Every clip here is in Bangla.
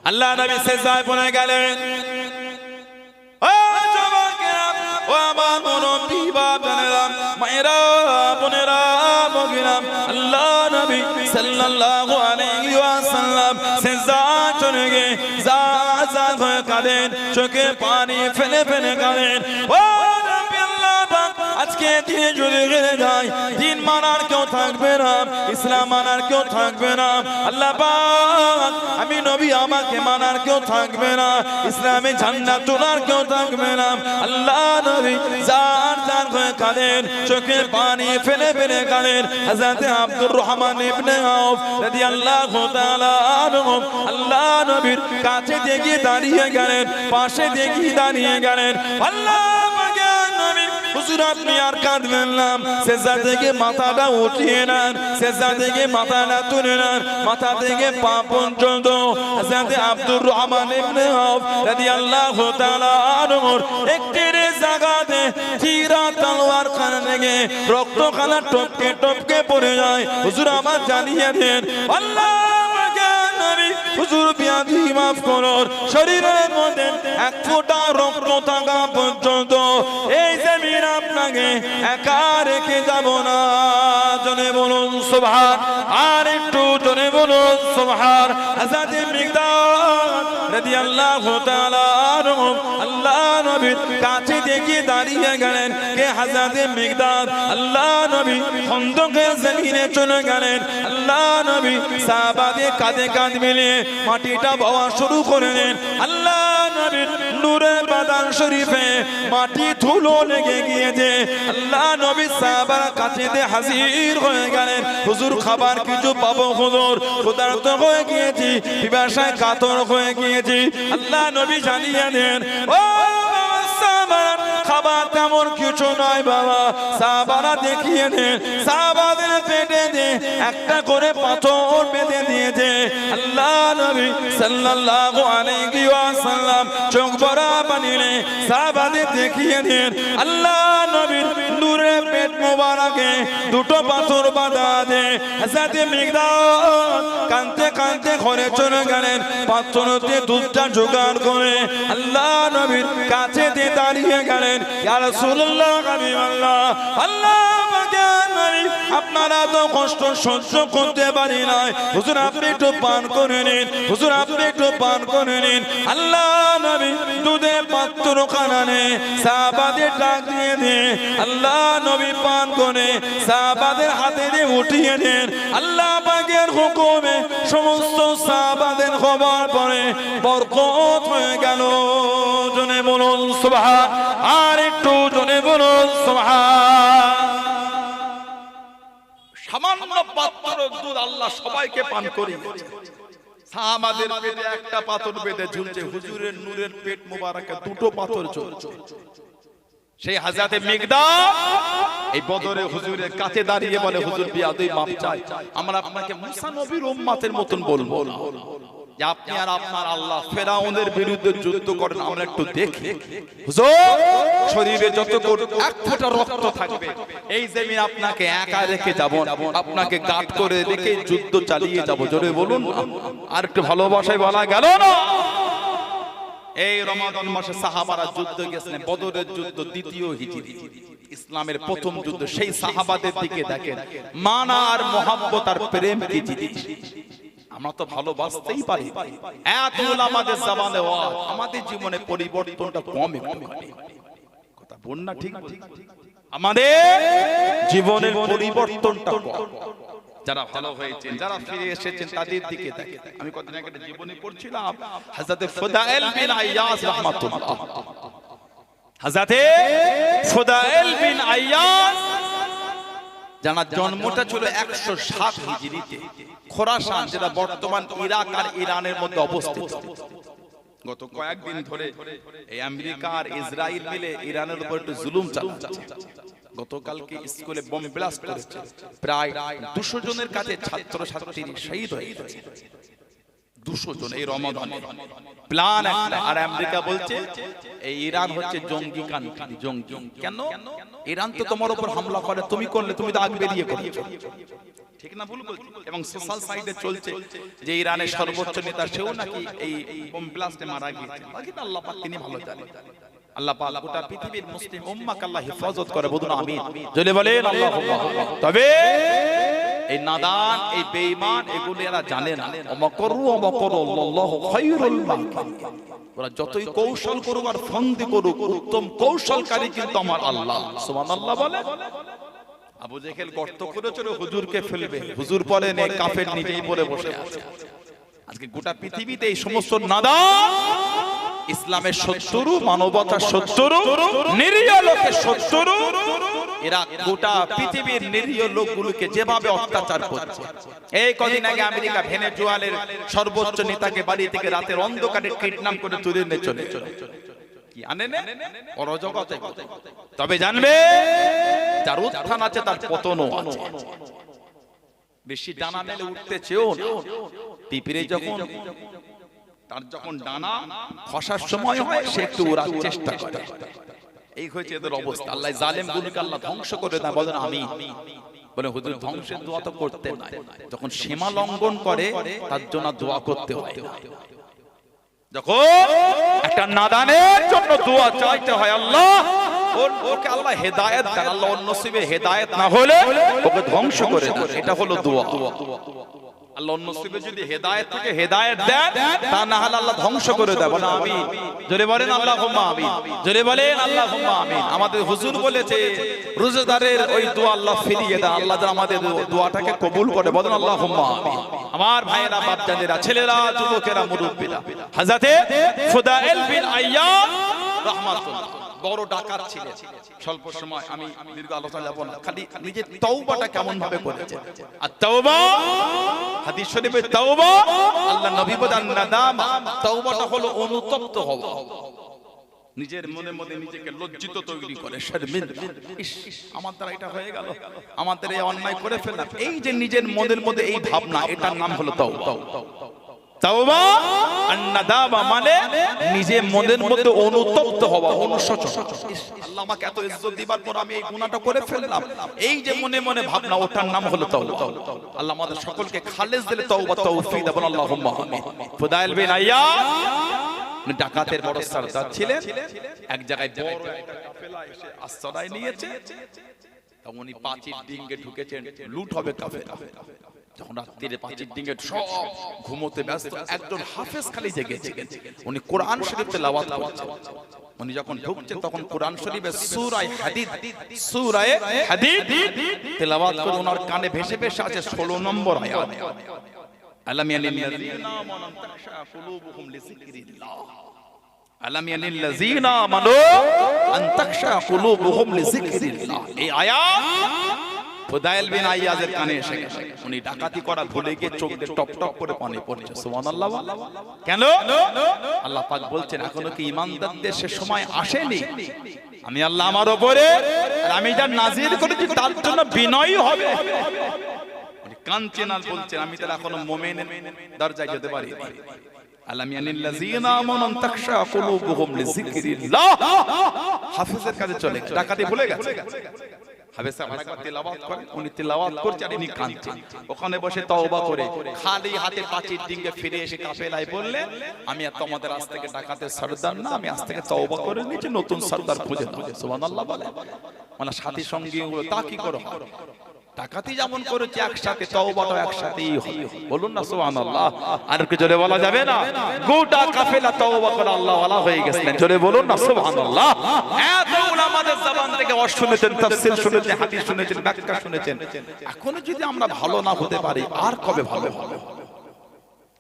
আল্লাহ নবী সিজদায় পড়ে গেলেন। ও যুবকেরা, ও আমার মুরব্বি বাবারা, মায়েরা, বোনেরা, বগিরা, আল্লাহ নবী সাল্লাল্লাহু আলাইহি ওয়াসাল্লাম সিজদায় চলে গিয়ে জাজ হয়ে কাঁদেন, চোখে পানি ফেলে ফেলে কাঁদেন। ও নবী আল্লাহ পাক, আজকে দিনে যদি গেলে যায়, দিন মানার কেউ থাকবে না, ইসলাম মানার কেউ থাকবে না। আল্লাহ পাক, আমি নবী আমাকে মানার কেউ থাকবে না, ইসলামে ঝান্ডা তোলার কেউ থাকবে না। আল্লাহ নবী জার জার হয়ে কাঁদেন, চোখে পানি ফেলে ফেলে কাঁদেন। হযরত আব্দুর রহমান ইবনে আউফ রাদিয়াল্লাহু তাআলা আনহু আল্লাহ নবীর কাছে দেখে দাঁড়িয়ে গেলেন, পাশে দেখে দাঁড়িয়ে গেলেন। আল্লাহ পাকের নবী, হুজুর আপনি আর কাঁদবেন না, সিজদা থেকে মাথাটা উঠিয়ে নেন, সিজদা থেকে মাথাটা তুলে নেন, মাথা থেকে পা পর্যন্ত। হযরত আব্দুর রহমান ইবনে আউফ রাদিয়াল্লাহু তাআলা আনহু একটি জায়গাতে তীরা তলোয়ার খানা থেকে রক্তখানা টপকে টপকে পড়ে যায়। হুজুর আমার জানিয়ে দেন, আল্লাহ পাকের নবী, হুজুর বিয়াদি মাফ করুন, শরীরের মধ্যে এক ফোঁটা রক্ত থাকা পর্যন্ত এই জমিন আপনাকে একা রেখে যাব না। জনে বলুন সুবহান, আর একটু জনে বলুন সুবহান। হযরত মিকদাদ রাদিয়াল্লাহু তাআলা আনহু আল্লাহ নবীর কাছে দেখে দাঁড়িয়ে গেলেন। কে? হযরত মিকদাদ। আল্লাহ নবী খন্দকের জমিনে চলে গেলেন। আল্লাহ নবী সাহাবাদের কাঁধে কাঁধ মিলিয়ে মাটিটা বওয়া শুরু করে দেন। আল্লাহ নবীর নূরে বাদান শরীফে মাটি ধুলো লেগে গিয়েছে। আল্লাহ নবী সাহাবার কাছে হাজির হয়ে গেলেন। হুজুর খাবার কিছু পাবো হুজুর, ক্ষুধার্ত হয়ে গিয়েছি, পিপাসায় কাতর হয়ে গিয়েছি। আল্লাহ নবী জানিয়ে দেন, ও সাহাবারা, খাবার তেমন কিছু নয় বাবা। সাহাবারা দেখিয়ে দেন, সাহাবাদের পেটে দিয়ে একটা করে পাথর বেঁধে দিয়েছে। আল্লাহ নবী সাল্লাল্লাহু আলাইহি ওয়াসাল্লাম চোখ ভরা পানিলে সাহাবাদের দেখিয়ে দেন। আল্লাহ নবীর নূরে পেট মোবারকে দুটো পাথর বাঁধা আছে। হযরত মিকদাদ কাঁদতে কাঁদতে ঘরে চলে গেলেন, পাত্রতে দুধটা জোগাড় করে আল্লাহ নবীর কাছে দিয়ে দাঁড়িয়ে গেলেন। ইয়া রাসূলুল্লাহ, হাবিবাল্লাহ, আল্লাহ পাকের নবী, আপনারা তো কষ্ট সহ্য করতে পারি নাই, হুজুর আপনি একটু পান করে নিন, হুজুর আপনি একটু পান করে নিন। আল্লাহ নবী দুধের পাত্র খানানে সাহাবাদের ডাক দিয়ে দেন। আল্লাহ নবী পান করে সাহাবাদের হাতে দিয়ে উঠিয়ে দেন। আল্লাহ পাকের হুকুমে সমস্ত সাহাবাদের খবর পড়ে বরকত হয়ে গেল। জনে বলুন সুবহান, আর একটু জনে বলুন সুবহান। সামান্য পাত্র দুধ আল্লাহ সবাইকে পান করিয়েছে। সাহাবাদের পেটে একটা পাথর বেঁধে ঝুলছে, হুজুরের নূরের পেট মোবারকে দুটো পাথর ঝুলছে। সেই হযরত মিকদাদ এই বদরে হুজুরের কাছে দাঁড়িয়ে বলে, হুজুর বিয়াদই মাপ চাই, আমরা আপনাকে মুসা নবীর উম্মতের মতন বলবো না, যে আপনি আর আপনার আল্লাহ ফেরাউনের বিরুদ্ধে যুদ্ধ করেন, আমরা একটু দেখি। হুজুর শরীরে যত এক ফোঁটা রক্ত থাকবে এই জমিন আপনাকে একা রেখে যাব, আপনাকে গাঁট করে রেখে যুদ্ধ চালিয়ে যাব। জোরে বলুন, আর একটু ভালোবাসায় বলা গেল না। এই রমাদান মাসে সাহাবারা যুদ্ধ গেছেন, বদরের যুদ্ধ দ্বিতীয় হিজরি, ইসলামের প্রথম যুদ্ধ। সেই সাহাবাদের দিকে দেখেন, মানা আর মোহাব্বত আর প্রেম কি জিনিস। আমরা তো ভালোবাসতেই পারি, এত আমাদের জবানে আমাদের জীবনে পরিবর্তনটা কম একটু ঘটে। কথা বল না, ঠিক আমাদের জীবনের পরিবর্তনটা কম। যারা ভালো হয়েছেন, যারা ফিরে এসেছেন তাদের দিকে দেখেন। আমি কতদিন আগে জীবনী পড়ছিলাম, হযরত ফুদাইল বিন আইয়াজ রাহমাতুল্লাহ, হযরত ফুদাইল বিন আইয়াজ, যার জন্মটা ছিল 107 হিজরিতে, খোরাসান, যেটা বর্তমান ইরাক আর ইরানের মধ্যে অবস্থিত। গত কয়েকদিন ধরে এই আমেরিকা আর ইসরায়েল মিলে ইরানের উপর একটু জুলুম চালাচ্ছে। গতকালকে স্কুলে বোম ব্লাস্ট করেছে, প্রায় 200 জনের কাছে ছাত্র ছাত্রী শহীদ হয়ে গেছে। 200 জন এই রমাদানে প্ল্যান একটা। আর আমেরিকা বলছে এই ইরান হচ্ছে জঙ্গি কান্ট্রি, জঙ্গি। কেন? ইরান তো তোমার উপর হামলা করে, তুমি করলে তুমি তো আগ বেরিয়ে করেছো, ঠিক না ভুল বলছি? এবং সোশ্যাল সাইটে চলছে যে ইরানের সর্বোচ্চ নেতা সেও নাকি এই বোম ব্লাস্টে মারা গিয়েছে। বাকি আল্লাহ পাক তিনি ভালো জানেন। আল্লাহ পাক গোটা পৃথিবীর মুসলিম উম্মাহকে আল্লাহ হেফাজত করে, বলুন আমিন। জোরে বলেন আল্লাহুম্মা। তবে এই নাদান, এই বেঈমান, এগুলো এরা জানে না। ওমাকরু ওমাকরুল্লাহু খায়রুল মাকিরিন। ওরা যতই কৌশল করুক আর ফন্দি করুক, উত্তম কৌশলকারী কিন্তু আমার আল্লাহ। সুবহানাল্লাহ বলে। আবু জেহেল গর্ত করেছিল হুজুরকে ফেলবে, হুজুর পরে নে কাফের নিজেই পড়ে বসে আছে। আজকে গোটা পৃথিবীতে এই সমস্ত নাদান, ইসলামের শত্রু, মানবতার শত্রু, নিরীহ লোকের শত্রু, এরা গোটা পৃথিবীর নিরীহ লোকগুলোকে যেভাবে অত্যাচার করছে। এই কদিন আগে আমেরিকা ভেনেজুয়েলার সর্বোচ্চ নেতাকে বাড়ি থেকে রাতের অন্ধকারে কিডন্যাপ করে তুলে নিয়ে চলে কি আনে না অরজগতে। তবে জানবে যার উত্থান আছে তার পতনও আছে। বেশি ডানা মেলে উঠতে চেয়েও না। পিঁপড়ে তার যখন ডানা খসার সময় হয় সে একটু ওড়ার চেষ্টা করে। এই হয়েছে এদের অবস্থা। আল্লাহ জালেম গুলোকে আল্লাহ ধ্বংস করে দেয়, বলেন আমিন। বলে হুজুর ধ্বংসের দোয়া তো করতে নাই, যখন সীমা লঙ্ঘন করে তার জন্য দোয়া করতে হয়। যখন একটা নাদানের জন্য দোয়া চাইতে হয়, আল্লাহ ওকে আল্লাহ হেদায়েত দেন, আল্লাহ ওর নসিবে হেদায়েত না হলে ওকে ধ্বংস করে দেন। এটা হলো দোয়া। আল্লাহ নসিবে যদি হেদায়েত থেকে হেদায়েত দেন, তা না হলে আল্লাহ ধ্বংস করে দেন। বলেন আমিন। জোরে বলেন আল্লাহুম্মা আমিন। জোরে বলেন আল্লাহুম্মা আমিন। আমাদের হুজুর বলেছে রোজাদারের ওই দোয়া আল্লাহ ফিরিয়ে দেন। আল্লাহ যেন আমাদের দোয়াটাকে কবুল করে, বলেন আল্লাহুম্মা আমিন। আমার ভাইয়েরা, বাপজানেরা, ছেলেরা, যুবকেরা, মুরব্বিরা, হযরতে ফুদাইল বিন আইয়াদ রাহমাতুল্লাহ বড় ডাকাত ছিলেন। স্বল্প সময় আমি দীর্ঘ আলোচনা যাব না, খালি নিজের তওবাটা কেমন ভাবে করেছে। আর তওবা, হাদিস শরীফে তওবা, আল্লাহ নবী বলেন নাদামা, তওবাটা হলো অনুতপ্ত হওয়া, নিজের মনে মনে নিজেকে লজ্জিত তৈরি করে। শর্মিন্দা, ইস আমার দ্বারা এটা হয়ে গেল, আমাদের এই অন্যায় করে ফেললাম, এই যে নিজের মনের মধ্যে এই ভাবনা, এটার নাম হলো তওবা। তওবা আর নাদামা মানে নিজের মনের মধ্যে অনুতপ্ত হওয়া, অনুশোচনা। আল্লাহ আমাকে এত ইজ্জত দিবার পর আমি এই গুনাহটা করে ফেললাম, এই যে মনে মনে ভাবনা, ওটার নাম হলো তওবা। আল্লাহ আমাদের সকলকে খালেস দিলে তওবা তৌফিক দেন, আল্লাহুম্মা আমিন। ফুদাইল বিন আইয়াদ ডাকাতের বড় সরদার ছিলেন। এক জায়গায় বড় একটা কাফেলা এসে আশ্রয় নিয়েছে, তখন উনি পাঁচির ডিঙ্গে ঢুকেছেন, লুট হবে কাফেলা। যখন রাত্রিরে পাঁচির ডিঙ্গে সব ঘুমোতে ব্যস্ত, একজন হাফেজ খালি জেগেছে, উনি কোরআন শরীফ তেলাওয়াত করছেন। উনি যখন ঢুকছেন তখন কোরআন শরীফের সূরা হাদীদ, সূরা হাদীদ তেলাওয়াত করে ওনার কানে ভেসে ভেসে আছে 16 নম্বর আয়াত। আলাম ইয়ালিল্লাযীনা আমানু তাখশা কুলুবুহুম লিযিকরিল্লাহ, আলাম ইয়ালিল্লাযীনা আমানু আন তাখশা কুলুবুহুম লিযিকরিল্লাহ। এই আয়াত ফুদাইল বিন আইয়াজের কানে এসে গেছে। উনি ডাকাতি করা ভুলে গিয়ে চোখ দিয়ে টপ টপ করে পানি পড়ছে। সুবহানাল্লাহ। কেন? আল্লাহ পাক বলছেন এখনো কি ঈমানদারদের সে সময় আসেনি? আমি আল্লাহ আমার উপরে আর আমি যা নাজিল করেছি তার জন্য বিনয়ী হবে। উনি কাঁদছেন আর বলছেন আমি তাহলে এখনো মুমিনের দরজায় যেতে পারি। আলাম ইয়ানিল্লাযীনা আমানু তাখশা কুলুবুহুম লিযিকরিল্লাহ। হাফেজের কাছে চলে ডাকাতি ভুলে গেছে। হাফেজ সাহেব আরেকবার তেলাওয়াত করেন, উনি তেলাওয়াত করছেন আর ইনি কাঁদছেন। ওখানে বসে তওবা করে খালি হাতে পাঁচির ডিঙ্গে ফিরে এসে কাফেলায় বললেন আমি আর তোমাদের আজ থেকে ডাকাতের সরদার না, আমি আজ থেকে তওবা করে নিয়েছি, নতুন সরদার খুঁজে নাও। সুবহানাল্লাহ বলে। মানে সাথী সঙ্গী গুলো তা কি করো, ডাকাতি যেমন করেছে একসাথে তওবাটাও একসাথেই হবে। বলুন না সুবহানাল্লাহ। আর কি জোরে বলা যাবে না? গোটা কাফেলা তওবা করে আল্লাহ ওয়ালা হয়ে গেছেন। জোরে বলুন না সুবহানাল্লাহ। এত উলামাদের জবান থেকে ওয়াজ শুনেছেন, তাফসীর শুনেছেন, হাদিস শুনেছেন, ব্যাখ্যা শুনেছেন। এখনো যদি আমরা ভালো না হতে পারি আর কবে ভালো হবে?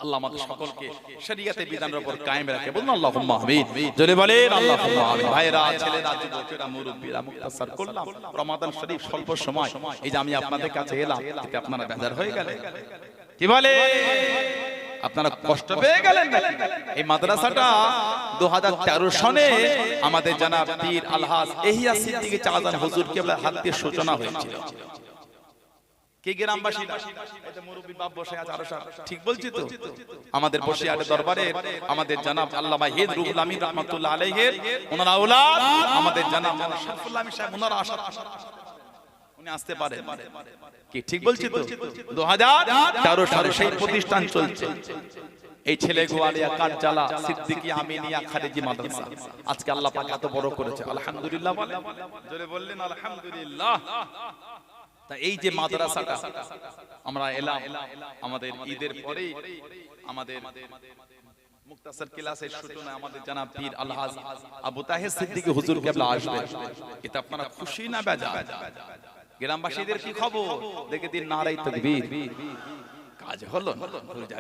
আল্লাহ আমাদের সকলকে শরীয়তের বিধানের উপর কায়েম রাখে। বলুন আল্লাহুম্মা আমিন। জোরে বলেন আল্লাহুম্মা আমিন। ভাইরা, ছেলেরা, যুবকেরা, মুরব্বিরা, মুক্তাসার করলাম রমাদান শরীফ স্বল্প সময়, এই যে আমি আপনাদের কাছে এলাম, এতে আপনারা বেজার হয়ে গেলেন? কি বলে আপনারা কষ্ট পেয়ে গেলেন? এই মাদ্রাসাটা 2013 সনে আমাদের জনাব পীর আলহাজ এহিয়া সিদ্দিকী চাঁদান হুজুর কেবলার হাত দিয়ে সূচনা হয়েছিল। কে গ্রামবাসীরা? এই যে মুরব্বি বাপ বসে আছে আরো সব, ঠিক বলছি তো? আমাদের বসিরহাট দরবারে আমাদের জনাব আল্লামা হিদ রুহুল আমিন রাহমাতুল্লাহ আলাইহির ওনার আওলাদ আমাদের জনাব শরফুল্লাহ আমিন সাহেব, ওনারা উনি আসতে পারেন কি? ঠিক বলছি তো? 2013 সালে সেই প্রতিষ্ঠান চলছে। এই ছেলে গোয়ালিয়া কাঠজালা সিদ্দিকী আমিনিয়া খারেজি মাদ্রাসা আজকে আল্লাহ পাক এত বড় করেছে, আলহামদুলিল্লাহ বলে জোরে বললেন আলহামদুলিল্লাহ। তা এই যে মাদ্রাসাটা আমরা এলাম আমাদের ঈদের পরে, আমাদের মুক্তাসার ক্লাসের সূচনা আমাদের জনাব পীর আলহাজ আবু তাহের সিদ্দিকী হুজুর কেবলা আসবে। এটা আপনারা খুশি না বেজা? গ্রামবাসীদের কি খবর? দেখে দিন নারাই তাকবীর, কাজ হলো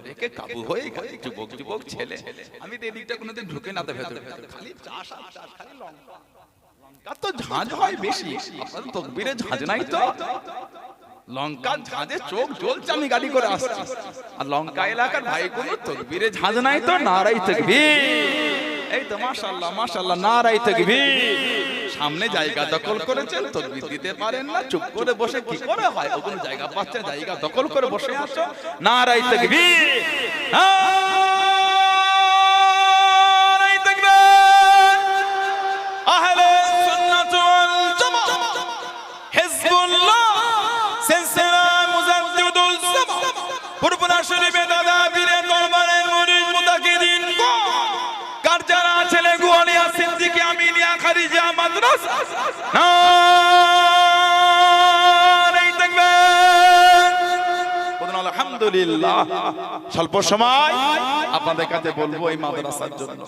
রেখে কাবু হয়ে গেল। যুবক যুবক ছেলে, আমি তো এদিকটা কোনোদিন ঢুকে না, তো ভেতরে খালি চাষ আর চাষ, খালি লঙ্কা তো ঝাঁঝ হয় বেশি। আপনাদের তকবীরে ঝাঁঝ নাই তো? লঙ্কার ঝাঁঝে চোখ জ্বলছে, আমি গাড়ি করে আসছি, আর লঙ্কা এলাকার ভাই কোনো তকবীরে ঝাঁঝ নাই তো? নারাই তাকবীর। এই তো মাশাআল্লাহ মাশাআল্লাহ, নারাই তাকবীর। সামনে জায়গা দখল করেছেন, তাকবীর দিতে পারেন না, চুপ করে বসে কি করে হয়? ওখানে জায়গা পাচ্ছেন, জায়গা দখল করে বসে আছো, নারাই তাকবীর। নারাই তাকবীর। আহলে সুন্নাত ওয়াল জামাত, হিজবুল্লাহ, সিলসিলা মুজাদ্দিদুল জামাত, পুরপুরা শরীফে দাদা পীরের দরবারে মুরিদ মুতাকিদিন কার যারা ছেলে গোয়ালিয়া সিদ্দিকী আমিনিয়া খারিজা মাদ্রাসা, নারায়ে তাকবীর। বলুন আলহামদুলিল্লাহ। স্বল্প সময় আপনাদের কাছে বলবো এই মাদ্রাসার জন্য